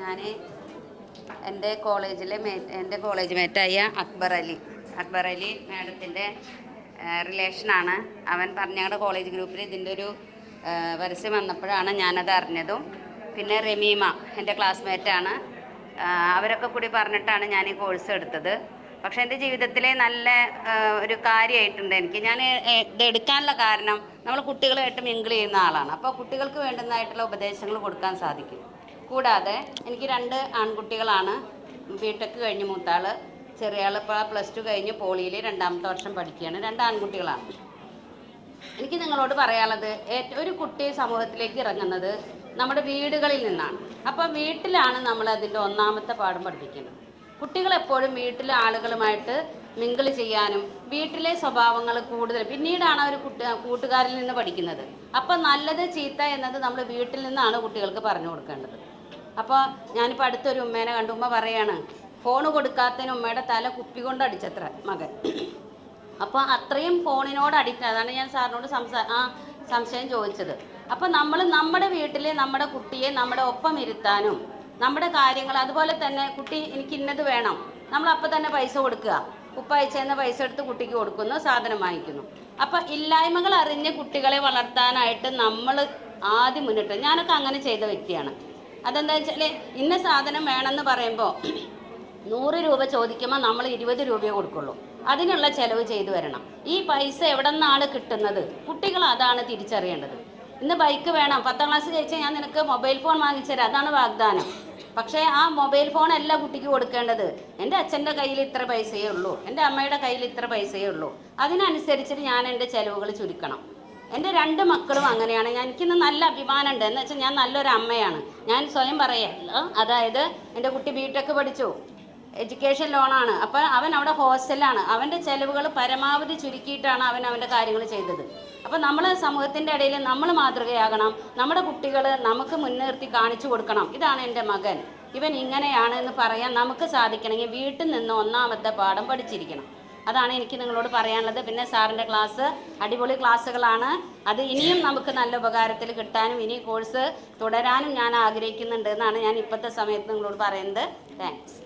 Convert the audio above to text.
ഞാൻ എൻ്റെ കോളേജ് മേറ്റായ അക്ബർ അലി മാഡത്തിൻ്റെ റിലേഷനാണ്. അവൻ പറഞ്ഞ ഞങ്ങളുടെ കോളേജ് ഗ്രൂപ്പിൽ ഇതിൻ്റെ ഒരു പരസ്യം വന്നപ്പോഴാണ് ഞാനത് അറിഞ്ഞതും. പിന്നെ റമീമ എൻ്റെ ക്ലാസ്മേറ്റാണ്. അവരൊക്കെ കൂടി പറഞ്ഞിട്ടാണ് ഞാൻ ഈ കോഴ്സ് എടുത്തത്. പക്ഷേ എൻ്റെ ജീവിതത്തിലെ നല്ല ഒരു കാര്യമായിട്ടുണ്ട് എനിക്ക്. ഞാൻ ഇത് എടുക്കാനുള്ള കാരണം നമ്മൾ കുട്ടികളുമായിട്ട് മിങ്കിൾ ചെയ്യുന്ന ആളാണ്. അപ്പോൾ കുട്ടികൾക്ക് വേണ്ടുന്നതായിട്ടുള്ള ഉപദേശങ്ങൾ കൊടുക്കാൻ സാധിക്കും. കൂടാതെ എനിക്ക് 2 ആൺകുട്ടികളാണ്. ബിടെക് കഴിഞ്ഞ് മൂത്താൾ, ചെറിയ ആൾ ഇപ്പോൾ +2 കഴിഞ്ഞ് പോളിയിൽ 2ാമത്തെ വർഷം പഠിക്കുകയാണ്. 2 ആൺകുട്ടികളാണ്. എനിക്ക് നിങ്ങളോട് പറയാനുള്ളത്, ഒരു കുട്ടി സമൂഹത്തിലേക്ക് ഇറങ്ങുന്നത് നമ്മുടെ വീടുകളിൽ നിന്നാണ്. അപ്പോൾ വീട്ടിലാണ് നമ്മൾ അതിൻ്റെ ഒന്നാമത്തെ പാഠം പഠിപ്പിക്കുന്നത്. കുട്ടികളെപ്പോഴും വീട്ടിലെ ആളുകളുമായിട്ട് മിങ്കിൾ ചെയ്യാനും വീട്ടിലെ സ്വഭാവങ്ങൾ കൂടുതൽ പിന്നീടാണ് അവർ കൂട്ടുകാരിൽ നിന്ന് പഠിക്കുന്നത്. അപ്പോൾ നല്ലത് ചീത്ത എന്നത് നമ്മൾ വീട്ടിൽ നിന്നാണ് കുട്ടികൾക്ക് പറഞ്ഞു കൊടുക്കേണ്ടത്. അപ്പോൾ ഞാനിപ്പോൾ അടുത്തൊരു ഉമ്മേനെ കണ്ടു. ഉമ്മ പറയാണ്, ഫോൺ കൊടുക്കാത്തതിന് ഉമ്മയുടെ തല കുപ്പി കൊണ്ട് അടിച്ചത്ര മകൻ. അപ്പോൾ അത്രയും ഫോണിനോട് അഡിക്റ്റ്. അതാണ് ഞാൻ സാറിനോട് സംശയം ചോദിച്ചത്. അപ്പോൾ നമ്മൾ നമ്മുടെ വീട്ടിൽ നമ്മുടെ കുട്ടിയെ നമ്മുടെ ഒപ്പം ഇരുത്താനും നമ്മുടെ കാര്യങ്ങൾ അതുപോലെ തന്നെ കുട്ടി എനിക്ക് ഇന്നത് വേണം, നമ്മൾ അപ്പം തന്നെ പൈസ കൊടുക്കുക. ഉപ്പ അയച്ചെന്ന പൈസ എടുത്ത് കുട്ടിക്ക് കൊടുക്കുന്നു, സാധനം വാങ്ങിക്കുന്നു. അപ്പം ഇല്ലായ്മകൾ അറിഞ്ഞ് കുട്ടികളെ വളർത്താനായിട്ട് നമ്മൾ ആദ്യം മുന്നിട്ട്. ഞാനൊക്കെ അങ്ങനെ ചെയ്ത വ്യക്തിയാണ്. അതെന്താ വെച്ചാൽ ഇന്ന സാധനം വേണമെന്ന് പറയുമ്പോൾ 100 രൂപ ചോദിക്കുമ്പോൾ നമ്മൾ 20 രൂപയെ കൊടുക്കുള്ളൂ. അതിനുള്ള ചിലവ് ചെയ്തു വരണം. ഈ പൈസ എവിടെ നിന്നാണ് കിട്ടുന്നത്? കുട്ടികൾ അതാണ് തിരിച്ചറിയേണ്ടത്. ഇന്ന് ബൈക്ക് വേണം, 10ാം ക്ലാസ് കഴിച്ചാൽ ഞാൻ നിനക്ക് മൊബൈൽ ഫോൺ വാങ്ങിച്ചുതരാം, അതാണ് വാഗ്ദാനം. പക്ഷേ ആ മൊബൈൽ ഫോണല്ല കുട്ടിക്ക് കൊടുക്കേണ്ടത്. എൻ്റെ അച്ഛൻ്റെ കയ്യിൽ ഇത്ര പൈസയേ ഉള്ളൂ, എൻ്റെ അമ്മയുടെ കയ്യിൽ ഇത്ര പൈസയേ ഉള്ളൂ. അതിനനുസരിച്ചിട്ട് ഞാൻ എൻ്റെ ചിലവുകൾ ചുരുക്കണം. എൻ്റെ 2 മക്കളും അങ്ങനെയാണ്. എനിക്കിന്ന് നല്ല അഭിമാനമുണ്ട്. എന്ന് വെച്ചാൽ ഞാൻ നല്ലൊരു അമ്മയാണ്. ഞാൻ സ്വയം പറയല്ല. അതായത് എൻ്റെ കുട്ടി ബിടെക് പഠിച്ചു, എഡ്യൂക്കേഷൻ ലോണാണ്. അപ്പോൾ അവൻ അവിടെ ഹോസ്റ്റലാണ്. അവൻ്റെ ചിലവുകൾ പരമാവധി ചുരുക്കിയിട്ടാണ് അവൻ്റെ കാര്യങ്ങൾ ചെയ്തത്. അപ്പോൾ നമ്മൾ സമൂഹത്തിൻ്റെ ഇടയിൽ നമ്മൾ മാതൃകയാകണം. നമ്മുടെ കുട്ടികൾ നമുക്ക് മുൻനിർത്തി കാണിച്ചു കൊടുക്കണം. ഇതാണ് എൻ്റെ മകൻ, ഇവൻ ഇങ്ങനെയാണ് എന്ന് പറയാൻ നമുക്ക് സാധിക്കണമെങ്കിൽ വീട്ടിൽ നിന്ന് ഒന്നാമത്തെ പാഠം പഠിച്ചിരിക്കണം. അതാണ് എനിക്ക് നിങ്ങളോട് പറയാനുള്ളത്. പിന്നെ സാറിൻ്റെ ക്ലാസ് അടിപൊളി ക്ലാസ്സുകളാണ്. അത് ഇനിയും നമുക്ക് നല്ല ഉപകാരത്തിൽ കിട്ടാനും ഇനി കോഴ്സ് തുടരാനും ഞാൻ ആഗ്രഹിക്കുന്നുണ്ട് എന്നാണ് ഞാൻ ഇപ്പോഴത്തെ സമയത്ത് നിങ്ങളോട് പറയുന്നത്. താങ്ക്സ്.